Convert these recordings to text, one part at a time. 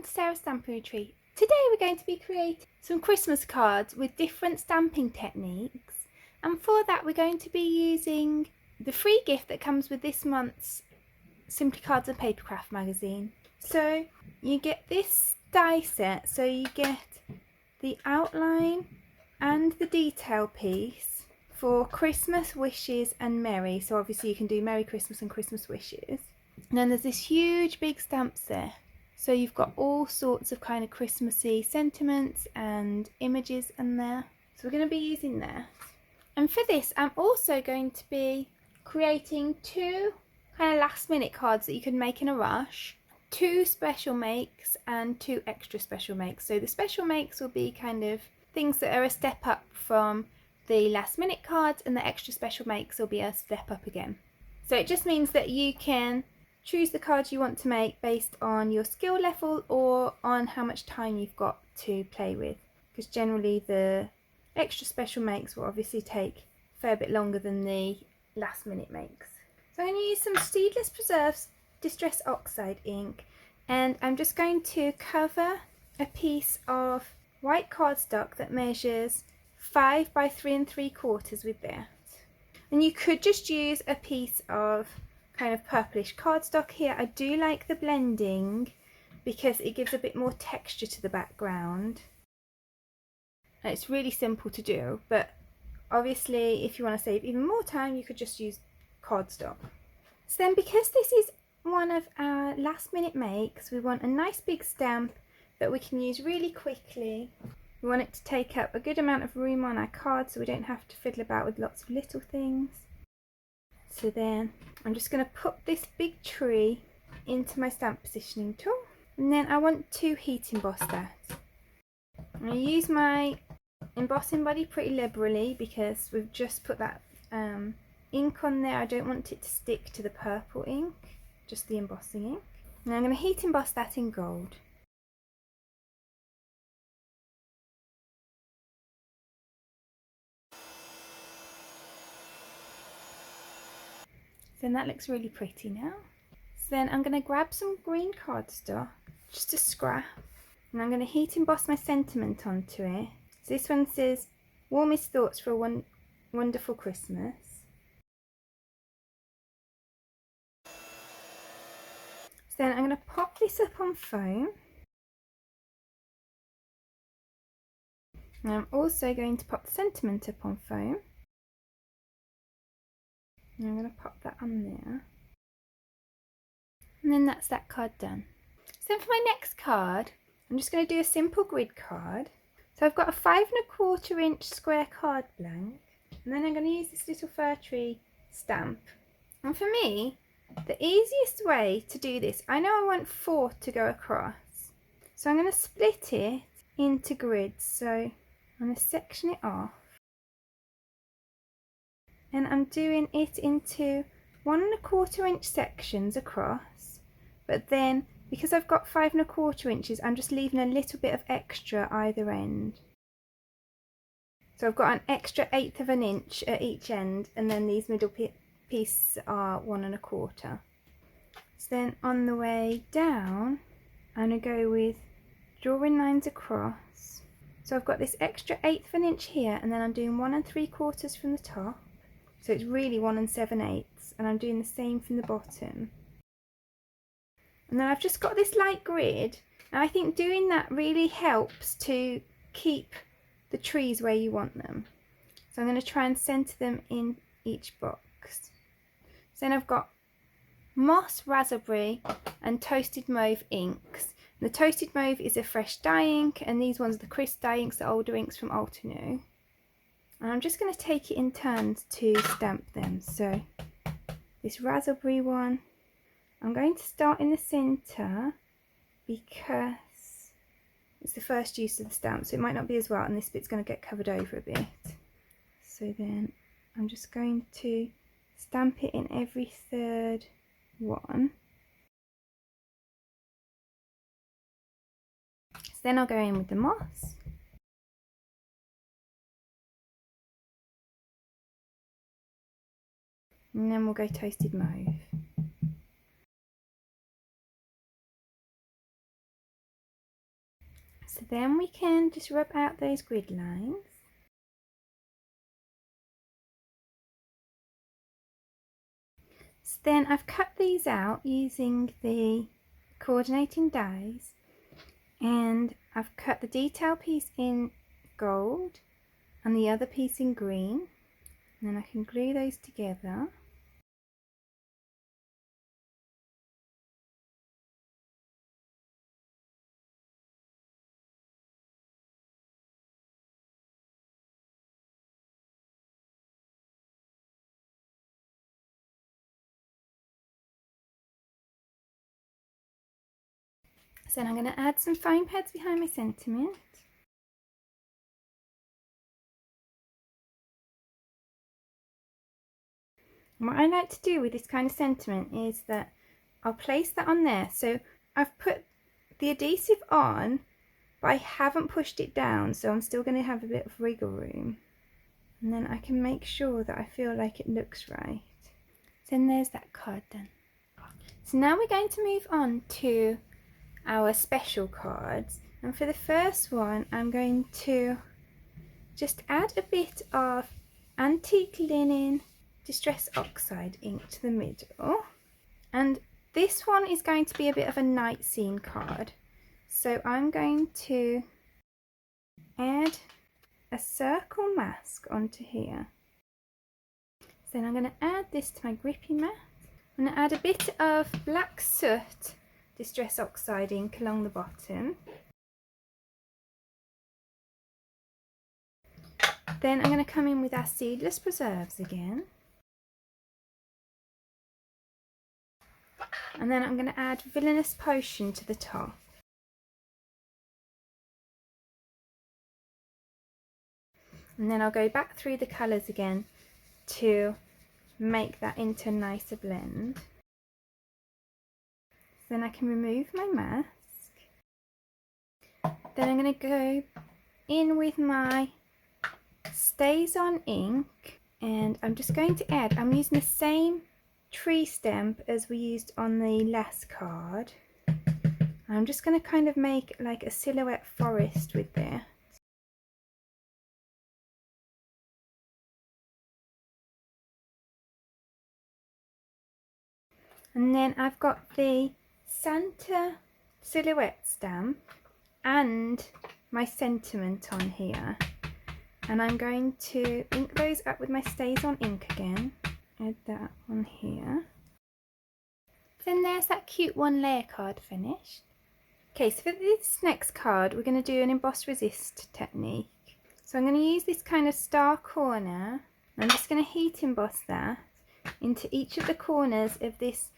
welcome to Sarah's Stamping Retreat. Today we're going to be creating some Christmas cards with different stamping techniques, and for that we're going to be using the free gift that comes with this month's Simply Cards and Papercraft magazine. So you get this die set, so you get the outline and the detail piece for Christmas wishes and Merry, so obviously you can do Merry Christmas and Christmas wishes. And then there's this huge big stamp set. So you've got all sorts of kind of Christmassy sentiments and images in there. So we're going to be using that. And for this, I'm also going to be creating two kind of last minute cards that you can make in a rush. Two special makes and two extra special makes. So the special makes will be kind of things that are a step up from the last minute cards, and the extra special makes will be a step up again. So it just means that you can choose the cards you want to make based on your skill level or on how much time you've got to play with, because generally the extra special makes will obviously take a fair bit longer than the last minute makes. So I'm going to use some Seedless Preserves Distress Oxide ink, and I'm just going to cover a piece of white cardstock that measures 5 by 3 3/4 with that. And you could just use a piece of kind of purplish cardstock here. I do like the blending because it gives a bit more texture to the background. And it's really simple to do, but obviously if you want to save even more time you could just use cardstock. So then, because this is one of our last minute makes, we want a nice big stamp that we can use really quickly. We want it to take up a good amount of room on our card so we don't have to fiddle about with lots of little things. So then I'm just going to put this big tree into my stamp positioning tool, and then I want to heat emboss that. I'm going to use my embossing buddy pretty liberally because we've just put that ink on there. I don't want it to stick to the purple ink, just the embossing ink. Now I'm going to heat emboss that in gold. Then that looks really pretty now. So then I'm going to grab some green cardstock, just a scrap, and I'm going to heat emboss my sentiment onto it. So this one says, "Warmest thoughts for a wonderful Christmas." So then I'm going to pop this up on foam. And I'm also going to pop the sentiment up on foam. And I'm going to pop that on there. And then that's that card done. So then for my next card, I'm just going to do a simple grid card. So I've got a 5 1/4 inch square card blank, and then I'm going to use this little fir tree stamp. And for me, the easiest way to do this, I know I want 4 to go across, so I'm going to split it into grids. So I'm going to section it off, and I'm doing it into 1 1/4 inch sections across, but then because I've got 5 1/4 inches, I'm just leaving a little bit of extra either end. So I've got an extra 1/8 of an inch at each end, and then these middle pieces are 1 1/4. So then on the way down, I'm going to go with drawing lines across. So I've got this extra 1/8 of an inch here, and then I'm doing 1 3/4 from the top. So it's really 1 7/8, and I'm doing the same from the bottom. And then I've just got this light grid, and I think doing that really helps to keep the trees where you want them. So I'm going to try and centre them in each box. So then I've got moss, raspberry and toasted mauve inks. And the toasted mauve is a fresh dye ink, and these ones are the crisp dye inks, the older inks from old to new. And I'm just going to take it in turns to stamp them. So this raspberry one, I'm going to start in the centre because it's the first use of the stamp, so it might not be as well, and this bit's going to get covered over a bit. So then I'm just going to stamp it in every third one. So then I'll go in with the moss. And then we'll go toasted mauve. So then we can just rub out those grid lines. So then I've cut these out using the coordinating dies, and I've cut the detail piece in gold and the other piece in green, and then I can glue those together. So then I'm going to add some foam pads behind my sentiment. And what I like to do with this kind of sentiment is that I'll place that on there. So I've put the adhesive on, but I haven't pushed it down, so I'm still going to have a bit of wiggle room. And then I can make sure that I feel like it looks right. Then there's that card done. So now we're going to move on to our special cards, and for the first one I'm going to just add a bit of antique linen distress oxide ink to the middle, and this one is going to be a bit of a night scene card, so I'm going to add a circle mask onto here. So then I'm going to add this to my grippy mat. I'm going to add a bit of black soot distress oxide ink along the bottom. Then I'm going to come in with our seedless preserves again. And then I'm going to add villainous potion to the top. And then I'll go back through the colours again to make that into a nicer blend. Then I can remove my mask. Then I'm going to go in with my Stays On ink, and I'm just going to add, I'm using the same tree stem as we used on the last card. I'm just going to kind of make like a silhouette forest with this. And then I've got the Santa silhouette stamp and my sentiment on here, and I'm going to ink those up with my Stays On ink again. Add that on here. Then there's that cute one layer card finished. Okay, so for this next card we're going to do an emboss resist technique. So I'm going to use this kind of star corner, and I'm just going to heat emboss that into each of the corners of this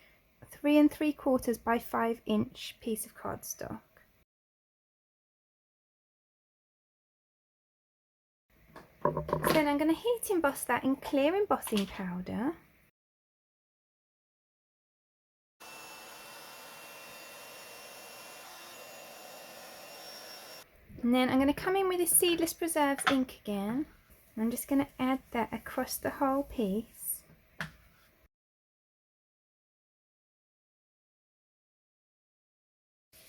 3 3/4 by 5 inch piece of cardstock. Then I'm going to heat emboss that in clear embossing powder. And then I'm going to come in with this Seedless Preserves ink again. And I'm just going to add that across the whole piece.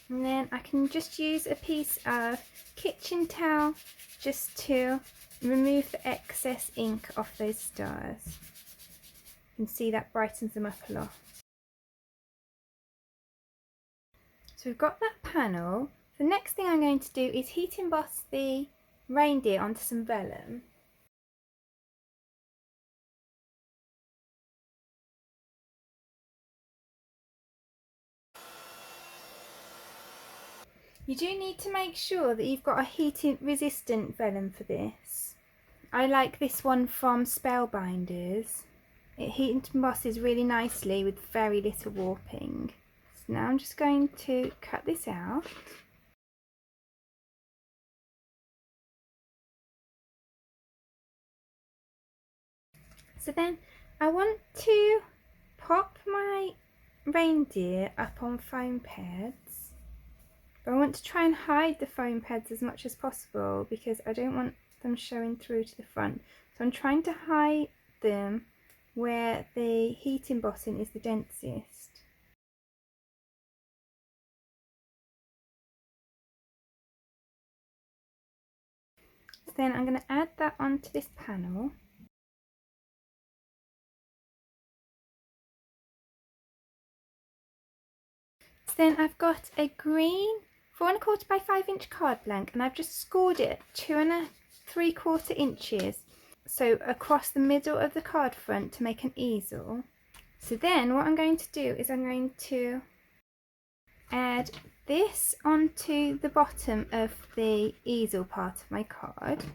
And then I can just use a piece of kitchen towel just to remove the excess ink off those stars. You can see that brightens them up a lot. So we've got that panel. The next thing I'm going to do is heat emboss the reindeer onto some vellum. You do need to make sure that you've got a heat resistant vellum for this. I like this one from Spellbinders. It heat embosses really nicely with very little warping. So now I'm just going to cut this out. So then I want to pop my reindeer up on foam pads. But I want to try and hide the foam pads as much as possible because I don't want them showing through to the front. So I'm trying to hide them where the heat embossing is the densest. then I'm going to add that onto this panel. So then I've got a green 4¼ by 5" card blank, and I've just scored it 2¾ inches, so across the middle of the card front to make an easel. So then what I'm going to do is I'm going to add this onto the bottom of the easel part of my card.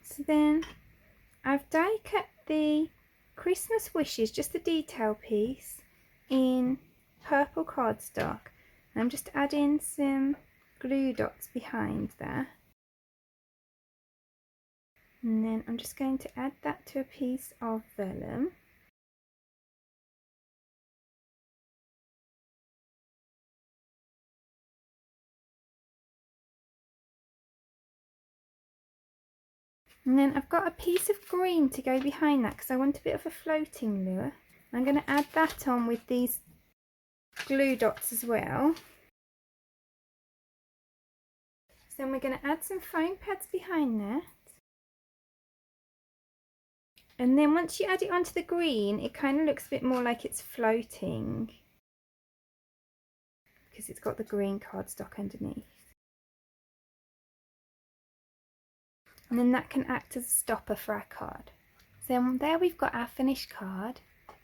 So then I've die cut the Christmas wishes, just the detail piece, in purple cardstock. And I'm just adding some glue dots behind there. And then I'm just going to add that to a piece of vellum. And then I've got a piece of green to go behind that because I want a bit of a floating lure. I'm going to add that on with these glue dots as well. So then we're going to add some foam pads behind that. And then once you add it onto the green, it kind of looks a bit more like it's floating because it's got the green cardstock underneath. And then that can act as a stopper for our card. So there we've got our finished card.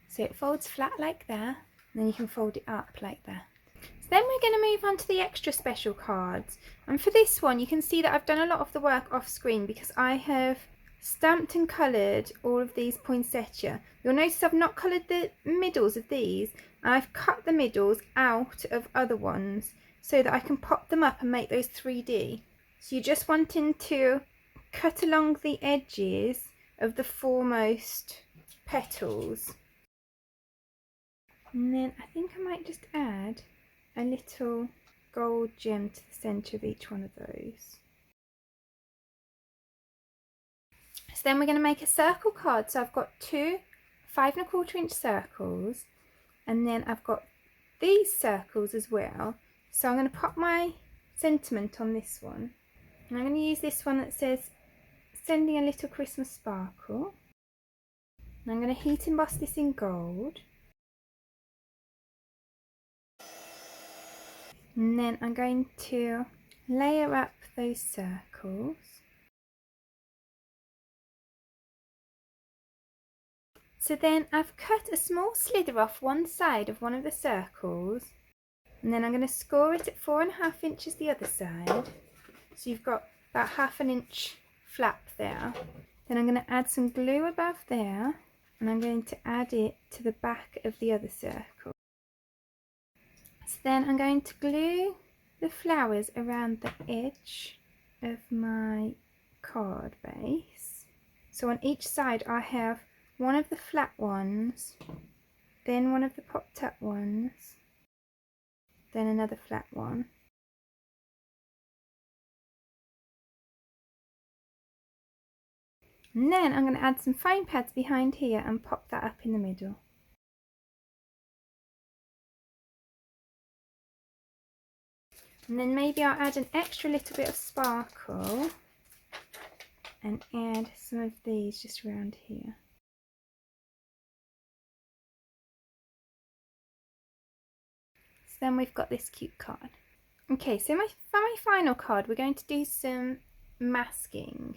So it folds flat like that, and then you can fold it up like that. So then we're going to move on to the extra special cards. And for this one, you can see that I've done a lot of the work off screen because I have stamped and coloured all of these poinsettia. You'll notice I've not coloured the middles of these. I've cut the middles out of other ones so that I can pop them up and make those 3D. So you're just wanting to cut along the edges of the foremost petals. And then I think I might just add a little gold gem to the centre of each one of those. So then we're going to make a circle card. So I've got two 5¼ inch circles, and then I've got these circles as well. So I'm going to pop my sentiment on this one, and I'm going to use this one that says sending a little Christmas sparkle. And I'm going to heat emboss this in gold. And then I'm going to layer up those circles. So then I've cut a small slither off one side of one of the circles, and then I'm going to score it at 4½ inches the other side. So you've got about ½ inch flap there. Then I'm going to add some glue above there, and I'm going to add it to the back of the other circle. So then I'm going to glue the flowers around the edge of my card base. So on each side I have one of the flat ones, then one of the popped up ones, then another flat one. And then I'm going to add some foam pads behind here and pop that up in the middle. And then maybe I'll add an extra little bit of sparkle and add some of these just around here. So then we've got this cute card. Okay, so for my final card we're going to do some masking.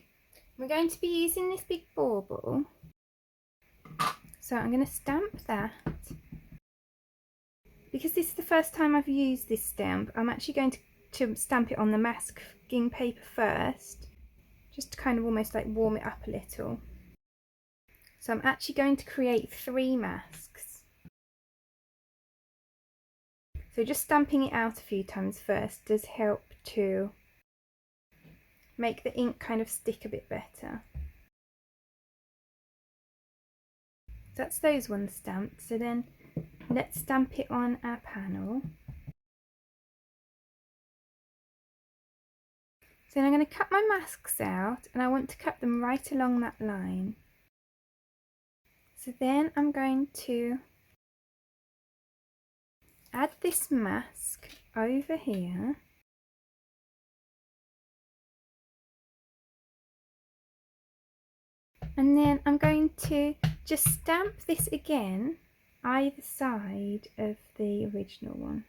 We're going to be using this big bauble. So I'm going to stamp that. Because this is the first time I've used this stamp, I'm actually going to stamp it on the masking paper first, just to kind of almost like warm it up a little. So I'm actually going to create 3 masks. So just stamping it out a few times first does help to make the ink kind of stick a bit better. That's those ones stamped, so then let's stamp it on our panel. So then I'm going to cut my masks out, and I want to cut them right along that line. So then I'm going to add this mask over here. And then I'm going to just stamp this again either side of the original one.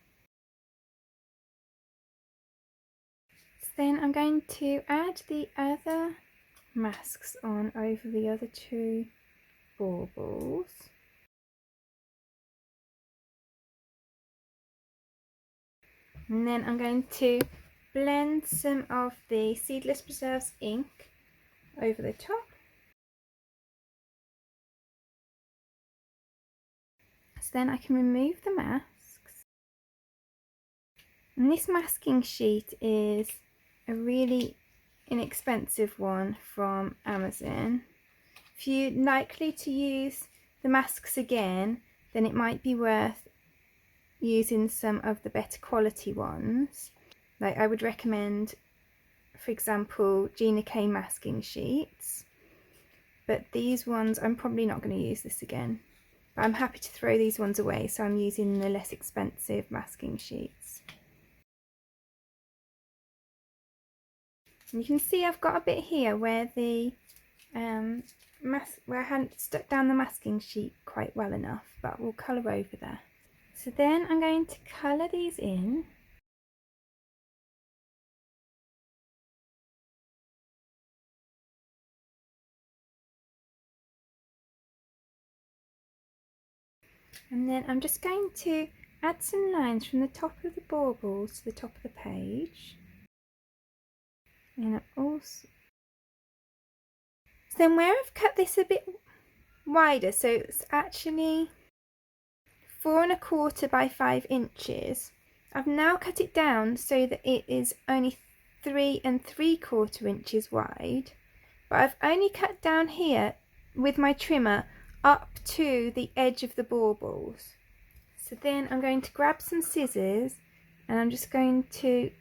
So then I'm going to add the other masks on over the other two baubles. And then I'm going to blend some of the Seedless Preserves ink over the top. So then I can remove the masks. And this masking sheet is a really inexpensive one from Amazon. If you're likely to use the masks again, then it might be worth using some of the better quality ones. Like I would recommend, for example, Gina K masking sheets, but these ones I'm probably not going to use this again. But I'm happy to throw these ones away, so I'm using the less expensive masking sheets. And you can see I've got a bit here where the where I hadn't stuck down the masking sheet quite well enough, but we'll colour over there. So then I'm going to colour these in. And then I'm just going to add some lines from the top of the baubles to the top of the page. And also, so then where I've cut this a bit wider, so it's actually 4 1/4 by 5 inches, I've now cut it down so that it is only 3 3/4 inches wide, but I've only cut down here with my trimmer up to the edge of the baubles. So then I'm going to grab some scissors and I'm just going to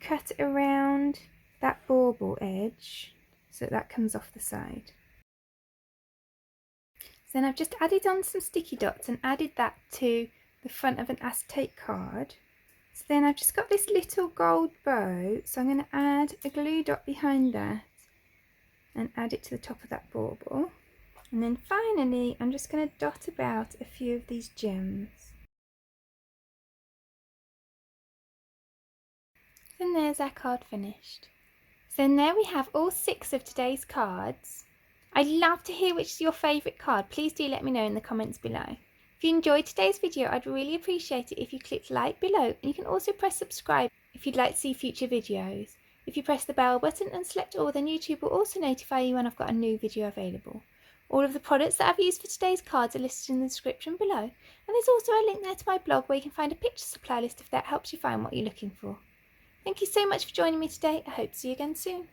cut around that bauble edge so that comes off the side. So then I've just added on some sticky dots and added that to the front of an acetate card. So then I've just got this little gold bow, so I'm going to add a glue dot behind that and add it to the top of that bauble. And then finally I'm just going to dot about a few of these gems. And there's our card finished. So there we have all 6 of today's cards. I'd love to hear which is your favourite card. Please do let me know in the comments below. If you enjoyed today's video, I'd really appreciate it if you clicked like below, and you can also press subscribe if you'd like to see future videos. If you press the bell button and select all, then YouTube will also notify you when I've got a new video available. All of the products that I've used for today's cards are listed in the description below, and there's also a link there to my blog where you can find a picture supply list if that helps you find what you're looking for. Thank you so much for joining me today. I hope to see you again soon.